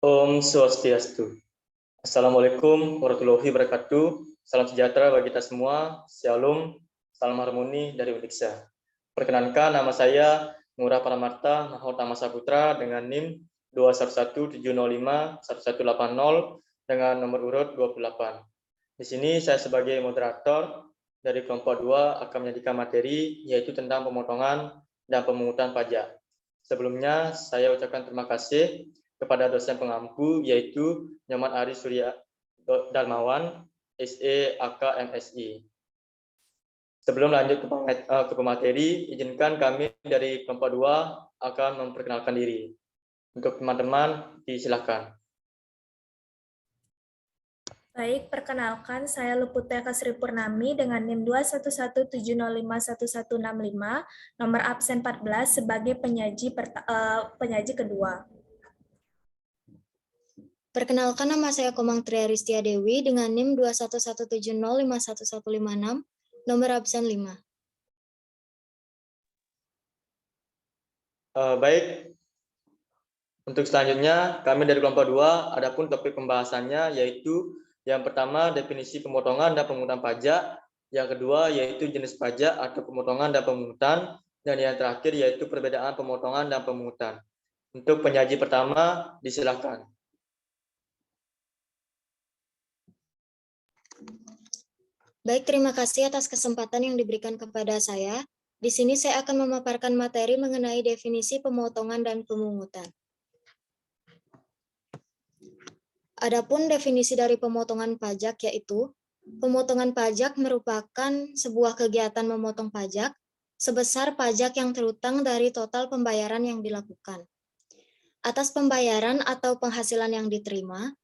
Om Swastiastu. Assalamualaikum warahmatullahi wabarakatuh. Salam sejahtera bagi kita semua. Shalom, salam harmoni dari Uniksa. Perkenankan, nama saya Ngurah Paramarta Mahotama Saputra dengan NIM 211705180 dengan nomor urut 28. Di sini saya sebagai moderator dari kelompok 2 akan menyajikan materi yaitu tentang pemotongan dan pemungutan pajak. Sebelumnya saya ucapkan terima kasih kepada dosen pengampu yaitu Nyoman Ari Surya Darmawan, SE AK MSI. Sebelum lanjut ke pemateri, izinkan kami dari kelompok 2 akan memperkenalkan diri. Untuk teman-teman, disilakan. Baik, perkenalkan saya Luputya Kasri Purnami dengan NIM 21170511165, nomor absen 14 sebagai penyaji kedua. Perkenalkan, nama saya Komang Triaristia Dewi dengan NIM 21170511156, nomor absen 5. Baik, untuk selanjutnya kami dari kelompok 2, adapun topik pembahasannya yaitu yang pertama definisi pemotongan dan pemungutan pajak, yang kedua yaitu jenis pajak atau pemotongan dan pemungutan, dan yang terakhir yaitu perbedaan pemotongan dan pemungutan. Untuk penyaji pertama, disilakan. Baik, terima kasih atas kesempatan yang diberikan kepada saya. Di sini saya akan memaparkan materi mengenai definisi pemotongan dan pemungutan. Adapun definisi dari pemotongan pajak yaitu, pemotongan pajak merupakan sebuah kegiatan memotong pajak sebesar pajak yang terutang dari total pembayaran yang dilakukan. Atas pembayaran atau penghasilan yang diterima,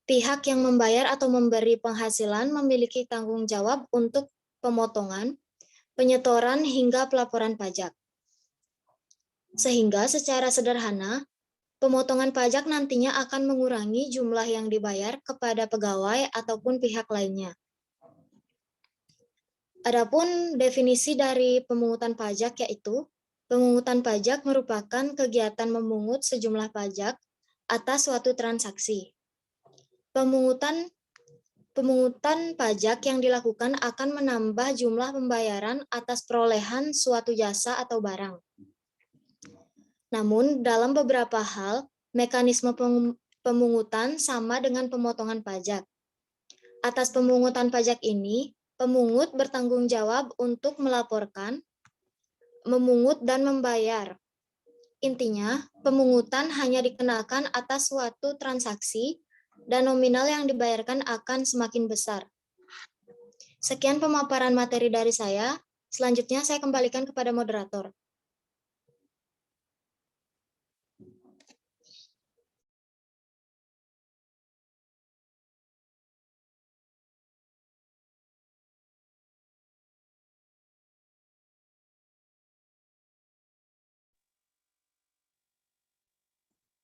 pihak yang membayar atau memberi penghasilan memiliki tanggung jawab untuk pemotongan, penyetoran, hingga pelaporan pajak. Sehingga secara sederhana, pemotongan pajak nantinya akan mengurangi jumlah yang dibayar kepada pegawai ataupun pihak lainnya. Adapun definisi dari pemungutan pajak yaitu, pemungutan pajak merupakan kegiatan memungut sejumlah pajak atas suatu transaksi. Pemungutan pajak yang dilakukan akan menambah jumlah pembayaran atas perolehan suatu jasa atau barang. Namun, dalam beberapa hal, mekanisme pemungutan sama dengan pemotongan pajak. Atas pemungutan pajak ini, pemungut bertanggung jawab untuk melaporkan, memungut, dan membayar. Intinya, pemungutan hanya dikenakan atas suatu transaksi dan nominal yang dibayarkan akan semakin besar. Sekian pemaparan materi dari saya. Selanjutnya saya kembalikan kepada moderator.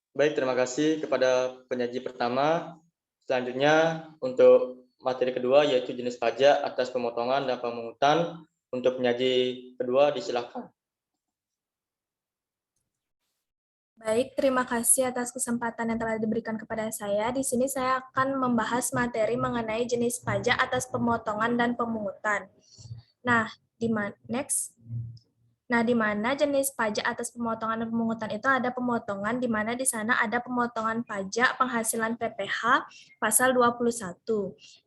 Baik, terima kasih kepada penyaji pertama. Selanjutnya untuk materi kedua yaitu jenis pajak atas pemotongan dan pemungutan. Untuk penyaji kedua disilakan. Baik, terima kasih atas kesempatan yang telah diberikan kepada saya. Di sini saya akan membahas materi mengenai jenis pajak atas pemotongan dan pemungutan. Nah, di mana jenis pajak atas pemotongan dan pemungutan itu ada pemotongan di mana di sana ada pemotongan pajak penghasilan PPh pasal 21.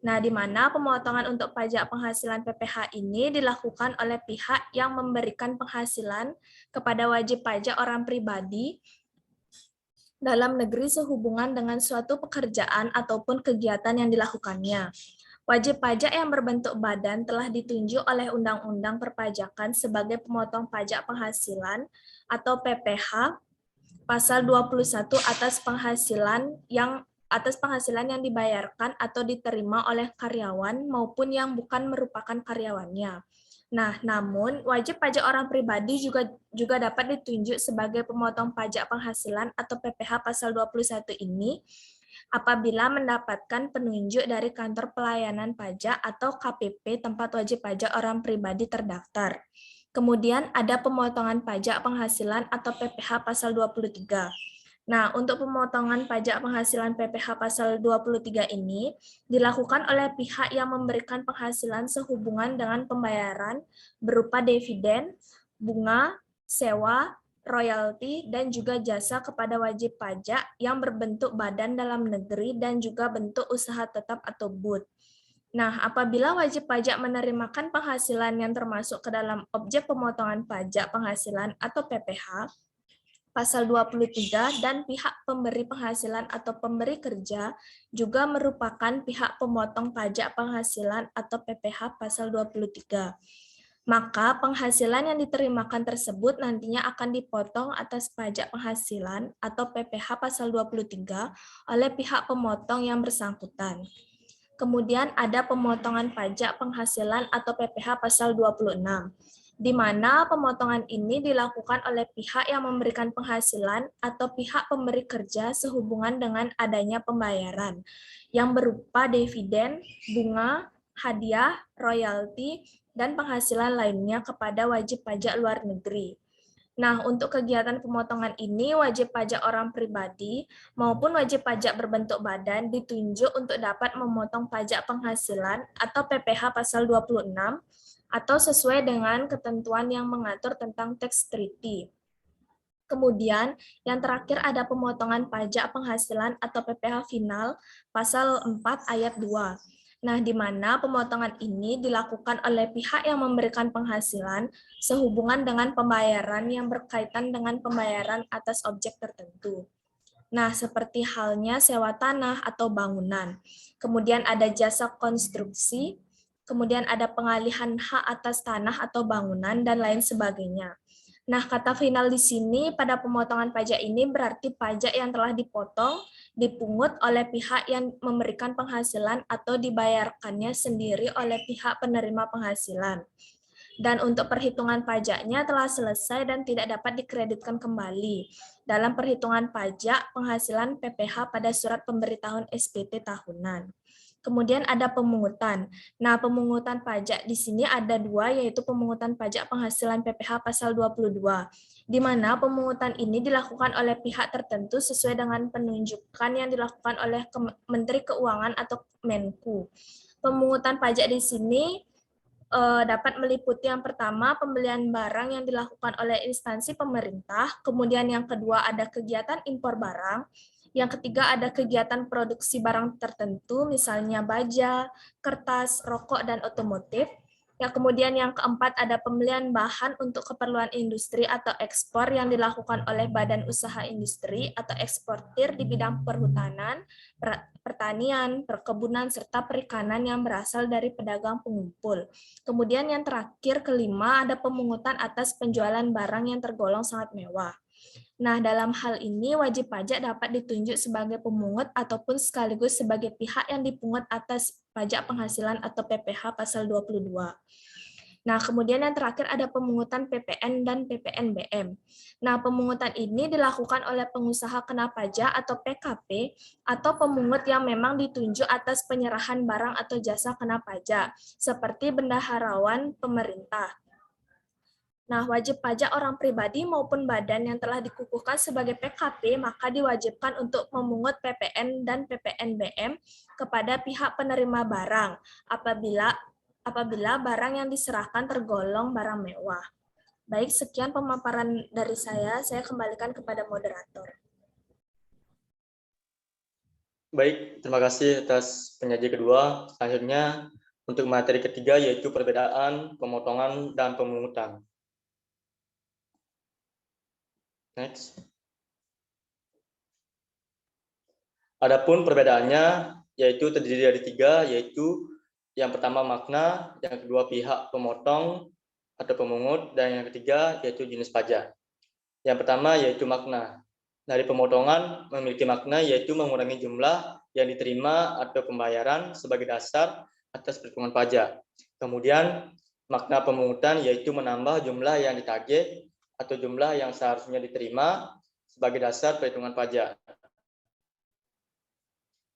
Nah, di mana pemotongan untuk pajak penghasilan PPh ini dilakukan oleh pihak yang memberikan penghasilan kepada wajib pajak orang pribadi dalam negeri sehubungan dengan suatu pekerjaan ataupun kegiatan yang dilakukannya. Wajib pajak yang berbentuk badan telah ditunjuk oleh Undang-Undang Perpajakan sebagai pemotong pajak penghasilan atau PPh pasal 21 atas penghasilan yang dibayarkan atau diterima oleh karyawan maupun yang bukan merupakan karyawannya. Nah, namun wajib pajak orang pribadi juga dapat ditunjuk sebagai pemotong pajak penghasilan atau PPh pasal 21 ini apabila mendapatkan penunjuk dari Kantor Pelayanan Pajak atau KPP tempat wajib pajak orang pribadi terdaftar. Kemudian ada pemotongan pajak penghasilan atau PPh pasal 23. Nah, untuk pemotongan pajak penghasilan PPh pasal 23 ini dilakukan oleh pihak yang memberikan penghasilan sehubungan dengan pembayaran berupa dividen, bunga, sewa, royalti, dan juga jasa kepada wajib pajak yang berbentuk badan dalam negeri dan juga bentuk usaha tetap atau BUT. Nah, apabila wajib pajak menerimakan penghasilan yang termasuk ke dalam objek pemotongan pajak penghasilan atau PPh, Pasal 23 dan pihak pemberi penghasilan atau pemberi kerja juga merupakan pihak pemotong pajak penghasilan atau PPh pasal 23. Maka penghasilan yang diterimakan tersebut nantinya akan dipotong atas pajak penghasilan atau PPh pasal 23 oleh pihak pemotong yang bersangkutan. Kemudian ada pemotongan pajak penghasilan atau PPh pasal 26. Di mana pemotongan ini dilakukan oleh pihak yang memberikan penghasilan atau pihak pemberi kerja sehubungan dengan adanya pembayaran yang berupa dividen, bunga, hadiah, royalti, dan penghasilan lainnya kepada wajib pajak luar negeri. Nah, untuk kegiatan pemotongan ini, wajib pajak orang pribadi maupun wajib pajak berbentuk badan ditunjuk untuk dapat memotong pajak penghasilan atau PPh pasal 26 atau sesuai dengan ketentuan yang mengatur tentang tax treaty. Kemudian, yang terakhir ada pemotongan pajak penghasilan atau PPh final pasal 4 ayat 2. Nah, di mana pemotongan ini dilakukan oleh pihak yang memberikan penghasilan sehubungan dengan pembayaran yang berkaitan dengan pembayaran atas objek tertentu. Nah, seperti halnya sewa tanah atau bangunan. Kemudian ada jasa konstruksi, kemudian ada pengalihan hak atas tanah atau bangunan, dan lain sebagainya. Nah, kata final di sini pada pemotongan pajak ini berarti pajak yang telah dipotong, dipungut oleh pihak yang memberikan penghasilan atau dibayarkannya sendiri oleh pihak penerima penghasilan. Dan untuk perhitungan pajaknya telah selesai dan tidak dapat dikreditkan kembali dalam perhitungan pajak penghasilan PPh pada surat pemberitahuan SPT tahunan. Kemudian ada pemungutan. Nah, pemungutan pajak di sini ada dua, yaitu pemungutan pajak penghasilan PPh pasal 22, di mana pemungutan ini dilakukan oleh pihak tertentu sesuai dengan penunjukan yang dilakukan oleh Menteri Keuangan atau Menku. Pemungutan pajak di sini dapat meliputi yang pertama pembelian barang yang dilakukan oleh instansi pemerintah, kemudian yang kedua ada kegiatan impor barang, yang ketiga ada kegiatan produksi barang tertentu, misalnya baja, kertas, rokok, dan otomotif. Yang kemudian yang keempat ada pembelian bahan untuk keperluan industri atau ekspor yang dilakukan oleh badan usaha industri atau eksportir di bidang perhutanan, pertanian, perkebunan, serta perikanan yang berasal dari pedagang pengumpul. Kemudian yang terakhir kelima ada pemungutan atas penjualan barang yang tergolong sangat mewah. Nah, dalam hal ini wajib pajak dapat ditunjuk sebagai pemungut ataupun sekaligus sebagai pihak yang dipungut atas pajak penghasilan atau PPh pasal 22. Nah, kemudian yang terakhir ada pemungutan PPN dan PPNBM. Nah, pemungutan ini dilakukan oleh pengusaha kena pajak atau PKP atau pemungut yang memang ditunjuk atas penyerahan barang atau jasa kena pajak, seperti bendaharawan pemerintah. Nah, wajib pajak orang pribadi maupun badan yang telah dikukuhkan sebagai PKP, maka diwajibkan untuk memungut PPN dan PPNBM kepada pihak penerima barang apabila barang yang diserahkan tergolong barang mewah. Baik, sekian pemaparan dari saya kembalikan kepada moderator. Baik, terima kasih atas penyaji kedua. Selanjutnya, untuk materi ketiga yaitu perbedaan pemotongan dan pemungutan. Next. Adapun perbedaannya yaitu terdiri dari tiga, yaitu yang pertama makna, yang kedua pihak pemotong atau pemungut, dan yang ketiga yaitu jenis pajak. Yang pertama yaitu makna. Dari pemotongan memiliki makna yaitu mengurangi jumlah yang diterima atau pembayaran sebagai dasar atas perhitungan pajak. Kemudian makna pemungutan yaitu menambah jumlah yang ditagih atau jumlah yang seharusnya diterima sebagai dasar perhitungan pajak.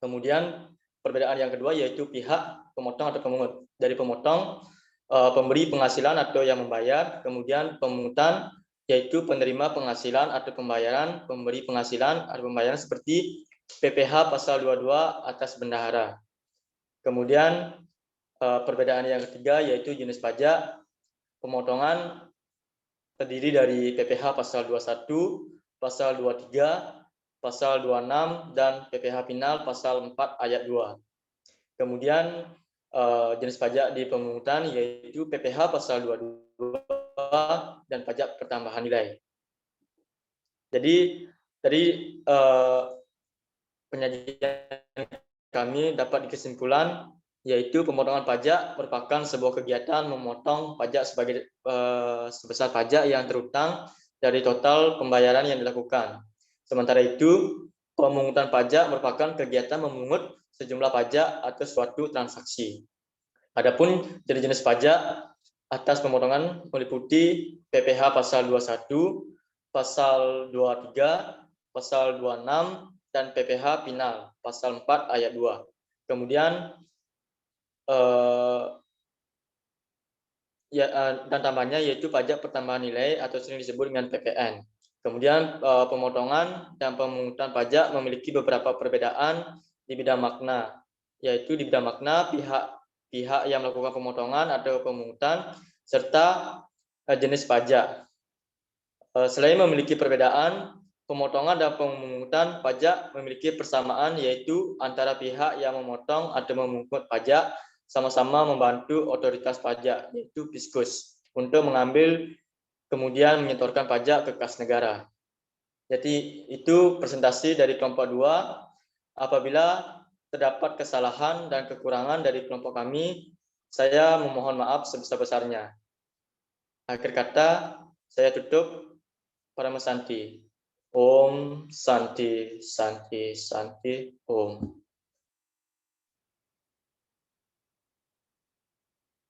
Kemudian perbedaan yang kedua yaitu pihak pemotong atau pemungut. Dari pemotong, pemberi penghasilan atau yang membayar, kemudian pemungutan yaitu penerima penghasilan atau pembayaran, pemberi penghasilan atau pembayaran seperti PPh pasal 22 atas bendahara. Kemudian perbedaan yang ketiga yaitu jenis pajak. Pemotongan terdiri dari PPh pasal 21, pasal 23, pasal 26, dan PPh final pasal 4 ayat 2. Kemudian jenis pajak di pemungutan yaitu PPh pasal 22 dan pajak pertambahan nilai. Jadi dari penyajian kami dapat dikesimpulan yaitu pemotongan pajak merupakan sebuah kegiatan memotong pajak sebesar pajak yang terutang dari total pembayaran yang dilakukan. Sementara itu, pemungutan pajak merupakan kegiatan memungut sejumlah pajak atas suatu transaksi. Adapun jenis pajak atas pemotongan meliputi PPh pasal 21, pasal 23, pasal 26, dan PPh final pasal 4 ayat 2. Kemudian dan tambahnya yaitu pajak pertambahan nilai atau sering disebut dengan PPN. Kemudian pemotongan dan pemungutan pajak memiliki beberapa perbedaan di bidang makna, yaitu di bidang makna pihak yang melakukan pemotongan atau pemungutan serta jenis pajak. Selain memiliki perbedaan, pemotongan dan pemungutan pajak memiliki persamaan yaitu antara pihak yang memotong atau memungut pajak sama-sama membantu otoritas pajak yaitu Fiskus untuk mengambil kemudian menyetorkan pajak ke kas negara. Jadi itu presentasi dari kelompok 2. Apabila terdapat kesalahan dan kekurangan dari kelompok kami, saya memohon maaf sebesar-besarnya. Akhir kata, saya tutup Paramasanti. Om Santi Santi Santi Om.